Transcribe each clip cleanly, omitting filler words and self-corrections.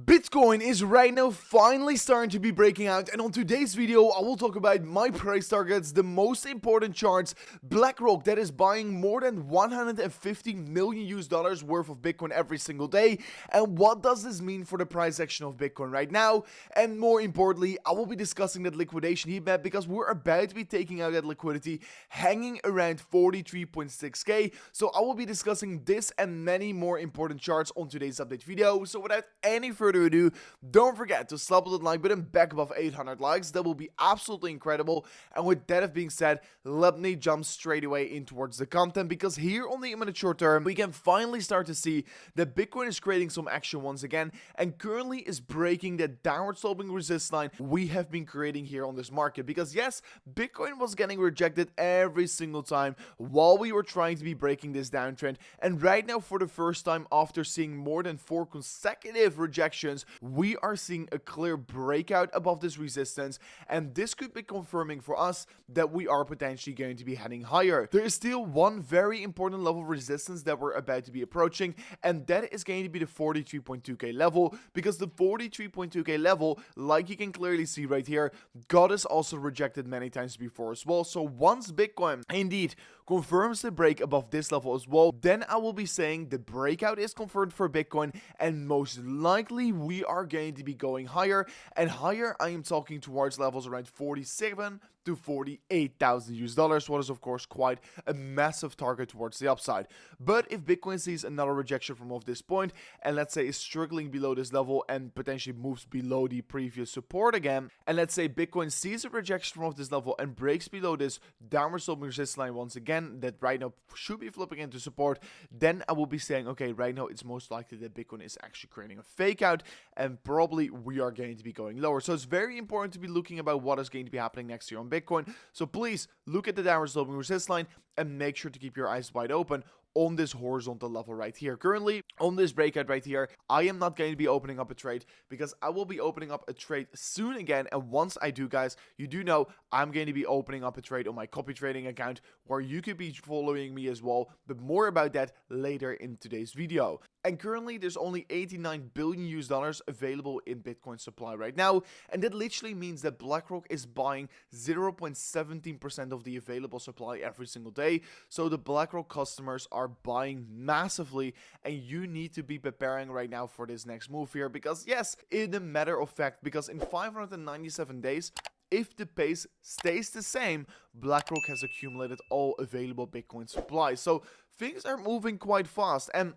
Bitcoin is right now finally starting to be breaking out, and on today's video I will talk about my price targets, the most important charts, BlackRock that is buying more than 150 million US dollars worth of Bitcoin every single day, and what does this mean for the price action of Bitcoin right now. And more importantly, I will be discussing that liquidation heat map because we're about to be taking out that liquidity hanging around 43.6k. So I will be discussing this and many more important charts on today's update video. So without any further ado, don't forget to slap that like button back above 800 likes. That will be absolutely incredible. And with that being said, let me jump straight away in towards the content, because here on the imminent short term we can finally start to see that Bitcoin is creating some action once again and currently is breaking the downward sloping resistance line we have been creating here on this market. Because yes, Bitcoin was getting rejected every single time while we were trying to be breaking this downtrend, and right now for the first time after seeing more than 4 consecutive rejections, we are seeing a clear breakout above this resistance, and this could be confirming for us that we are potentially going to be heading higher. There is still one very important level of resistance that we're about to be approaching, and that is going to be the 43.2k level, because the 43.2k level, like you can clearly see right here, got us also rejected many times before as well. So once Bitcoin indeed confirms the break above this level as well, then I will be saying the breakout is confirmed for Bitcoin, and most likely we are going to be going higher and higher. I am talking towards levels around 47 to 48,000 US dollars, what is of course quite a massive target towards the upside. But if Bitcoin sees another rejection from off this point, and let's say is struggling below this level and potentially moves below the previous support again, and let's say Bitcoin sees a rejection from off this level and breaks below this downward sloping resistance line once again, that right now should be flipping into support, then I will be saying, okay, right now it's most likely that Bitcoin is actually creating a fake out, and probably we are going to be going lower. So it's very important to be looking about what is going to be happening next year on Bitcoin. So please look at the downward sloping resistance line and make sure to keep your eyes wide open on this horizontal level right here. Currently on this breakout right here, I am not going to be opening up a trade, because I will be opening up a trade soon again. And once I do, guys, you do know I'm going to be opening up a trade on my copy trading account where you could be following me as well, but more about that later in today's video. And currently there's only 89 billion US dollars available in Bitcoin supply right now, and that literally means that BlackRock is buying 0.17% of the available supply every single day. So the BlackRock customers are buying massively, and you need to be preparing right now for this next move here, because yes, in a matter of fact, because in 597 days, if the pace stays the same, BlackRock has accumulated all available Bitcoin supply. So things are moving quite fast, and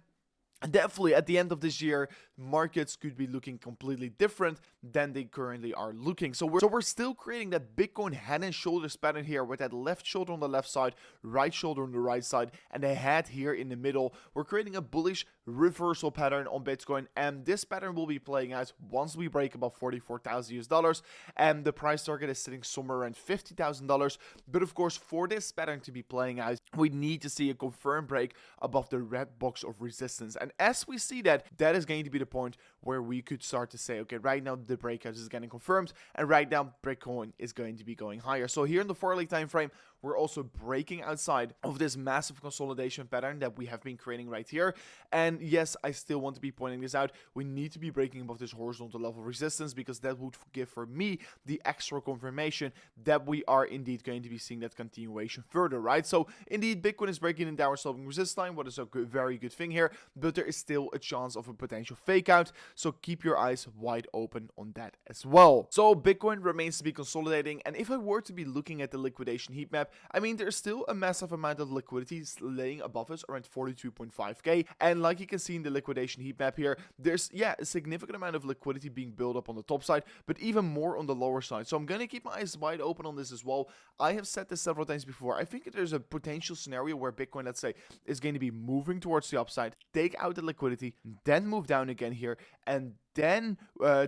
definitely at the end of this year, markets could be looking completely different than they currently are looking. So we're still creating that Bitcoin head and shoulders pattern here, with that left shoulder on the left side, right shoulder on the right side, and the head here in the middle. We're creating a bullish reversal pattern on Bitcoin, and this pattern will be playing out once we break above 44,000 US dollars, and the price target is sitting somewhere around $50,000. But of course, for this pattern to be playing out, we need to see a confirmed break above the red box of resistance. And as we see that, that is going to be the point where we could start to say, okay, right now the breakout is getting confirmed, and right now Bitcoin is going to be going higher. So here in the 4-hourly time frame, we're also breaking outside of this massive consolidation pattern that we have been creating right here. And yes, I still want to be pointing this out. We need to be breaking above this horizontal level of resistance, because that would give for me the extra confirmation that we are indeed going to be seeing that continuation further, right? So indeed, Bitcoin is breaking in downward sloping resistance line, what is a very good thing here, but there is still a chance of a potential fake out. So keep your eyes wide open on that as well. So Bitcoin remains to be consolidating, and if I were to be looking at the liquidation heat map, I mean, there's still a massive amount of liquidity laying above us around 42.5k, and like you can see in the liquidation heat map here, there's a significant amount of liquidity being built up on the top side, but even more on the lower side. So I'm going to keep my eyes wide open on this as well. I have said this several times before. I think there's a potential scenario where Bitcoin, let's say, is going to be moving towards the upside, take out the liquidity, then move down again here, and then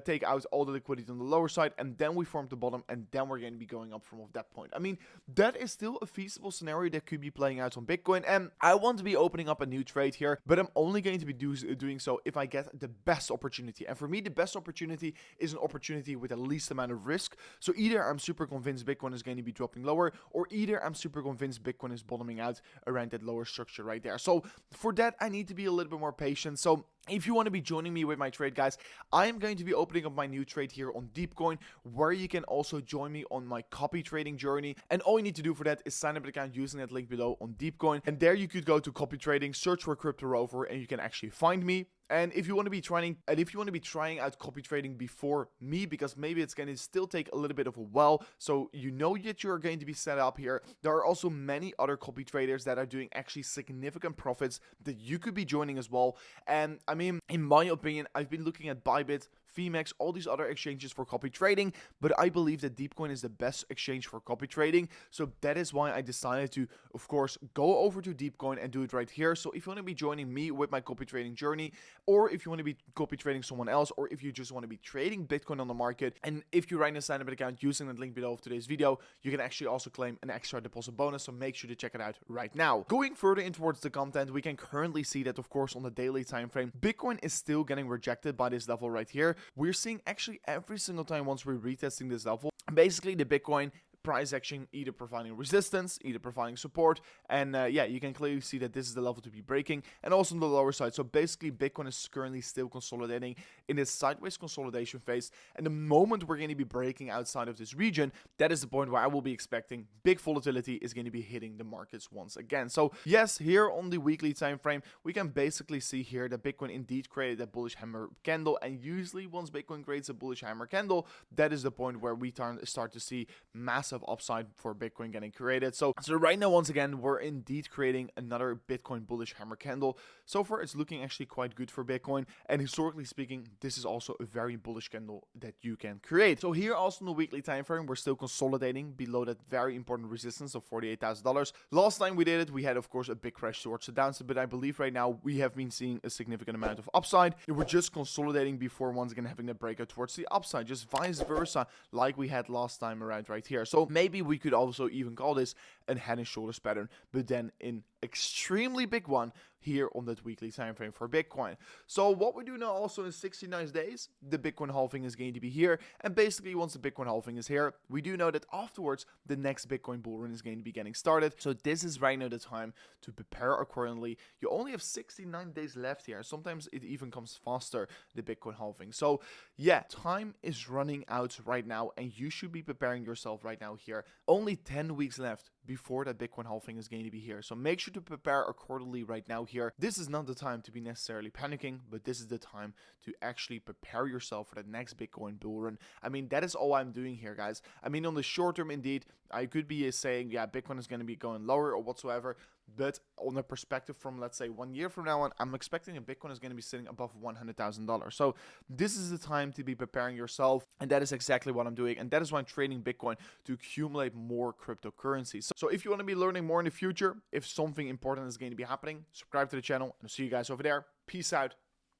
take out all the liquidity on the lower side, and then we form the bottom, and then we're going to be going up from off that point. I mean, that is still a feasible scenario that could be playing out on Bitcoin, and I want to be opening up a new trade here, but I'm only going to be doing so if I get the best opportunity. And for me, the best opportunity is an opportunity with the least amount of risk. So either I'm super convinced Bitcoin is going to be dropping lower, or either I'm super convinced Bitcoin is bottoming out around that lower structure right there. So for that, I need to be a little bit more patient. So If you want to be joining me with my trade, guys, I am going to be opening up my new trade here on Deepcoin, where you can also join me on my copy trading journey. And all you need to do for that is sign up an account using that link below on Deepcoin. And there you could go to copy trading, search for Crypto Rover, and you can actually find me. And if you want to be trying out copy trading before me, because maybe it's going to still take a little bit of a while, so you know that you're going to be set up here. There are also many other copy traders that are doing actually significant profits that you could be joining as well. And I mean, in my opinion, I've been looking at Bybit, Fimex, all these other exchanges for copy trading, but I believe that Deepcoin is the best exchange for copy trading. So that is why I decided to, of course, go over to Deepcoin and do it right here. So if you want to be joining me with my copy trading journey, or if you want to be copy trading someone else, or if you just want to be trading Bitcoin on the market, and if you right now sign up an account using the link below of today's video, you can actually also claim an extra deposit bonus. So make sure to check it out right now. Going further in towards the content, we can currently see that, of course, on the daily time frame, Bitcoin is still getting rejected by this level right here. We're seeing actually every single time once we're retesting this level, basically the Bitcoin price action either providing resistance, either providing support, and yeah, you can clearly see that this is the level to be breaking, and also on the lower side. So basically Bitcoin is currently still consolidating in this sideways consolidation phase, and the moment we're going to be breaking outside of this region, that is the point where I will be expecting big volatility is going to be hitting the markets once again. So yes, here on the weekly time frame, we can basically see here that Bitcoin indeed created a bullish hammer candle, and usually once Bitcoin creates a bullish hammer candle, that is the point where we start to see massive upside for Bitcoin getting created. So right now, once again, we're indeed creating another Bitcoin bullish hammer candle. So far, it's looking actually quite good for Bitcoin. And historically speaking, this is also a very bullish candle that you can create. So here also on the weekly time frame, we're still consolidating below that very important resistance of $48,000. Last time we did it, we had, of course, a big crash towards the downside, but I believe right now we have been seeing a significant amount of upside. We're just consolidating before once again having the breakout towards the upside, just vice versa, like we had last time around right here. So maybe we could also even call this a head and shoulders pattern, but then in extremely big one here on that weekly time frame for Bitcoin. So what we do now also in 69 days, the Bitcoin halving is going to be here, and basically once the Bitcoin halving is here, we do know that afterwards the next Bitcoin bull run is going to be getting started. So this is right now the time to prepare accordingly. You only have 69 days left here. Sometimes it even comes faster, the Bitcoin halving. So yeah, time is running out right now, and you should be preparing yourself right now here. Only 10 weeks left before that Bitcoin halving is going to be here. So make sure to prepare accordingly right now here. This is not the time to be necessarily panicking, but this is the time to actually prepare yourself for that next Bitcoin bull run. I mean, that is all I'm doing here, guys. I mean, on the short term, indeed, I could be saying, yeah, Bitcoin is going to be going lower or whatsoever. But on a perspective from, let's say, 1 year from now on, I'm expecting a Bitcoin is going to be sitting above $100,000. So this is the time to be preparing yourself. And that is exactly what I'm doing. And that is why I'm trading Bitcoin to accumulate more cryptocurrencies. So if you want to be learning more in the future, if something important is going to be happening, subscribe to the channel, and I'll see you guys over there. Peace out.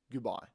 Goodbye.